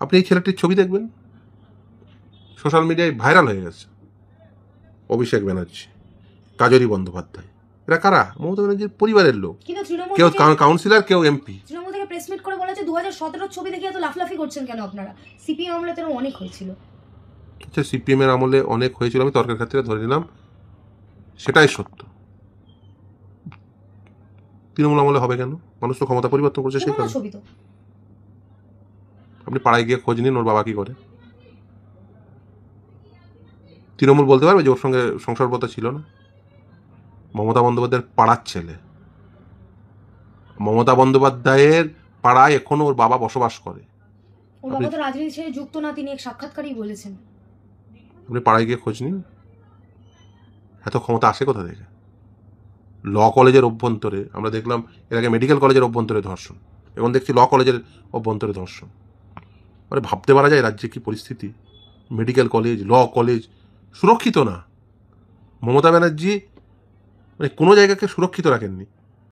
আপনি এই ছেলেটির ছবি দেখবেন, সোশ্যাল মিডিয়ায় ভাইরাল হয়ে গেছে। অভিষেক ব্যানার্জি, কাজরি বন্দ্যোপাধ্যায়, এরা কারা? মমতা ব্যানার্জির পরিবারের লোক, কেউ কাউন্সিলর, কেউ এমপি। তৃণমূল থেকে প্রেস মিট করে বলা হচ্ছে 2017 ছবি দেখে এত লাফলাফি করছেন কেন আপনারা? সিপিএম আমলে তো অনেক হয়েছিল। আচ্ছা, সিপিএম এর আমলে অনেক হয়েছিল, আমি তর্কের ক্ষেত্রে ধরে নিলাম, সেটাই সত্য। তৃণমূল আমলে হবে কেন? মানুষ তো ক্ষমতা পরিবর্তন করছে সেই কারণে। ছবি তো আপনি পাড়ায় গিয়ে খোঁজ নিন ওর বাবা কি করে। তৃণমূল বলতে পারবে যে ওর সঙ্গে সংসর্গতা ছিল না? মমতা বন্দ্যোপাধ্যায়ের পাড়ার ছেলে, মমতা বন্দ্যোপাধ্যায়ের পাড়ায় এখনো ওর বাবা বসবাস করে। ওর বাবা তো রাজনীতির সাথে যুক্ত না, তিনি এক সাক্ষাৎকারেই বলেছেন। আপনি পাড়ায় গিয়ে খোঁজ নিন, এত ক্ষমতা আসে কোথা থেকে? ল কলেজের অভ্যন্তরে আমরা দেখলাম, এর আগে মেডিকেল কলেজের অভ্যন্তরে ধর্ষণ, এখন দেখছি ল কলেজের অভ্যন্তরে ধর্ষণ। মানে ভাবতে পারা যায় রাজ্যে কি পরিস্থিতি। মেডিকেল কলেজ, ল কলেজ সুরক্ষিত না। মমতা ব্যানার্জি মানে কোনো জায়গাকে সুরক্ষিত রাখেননি।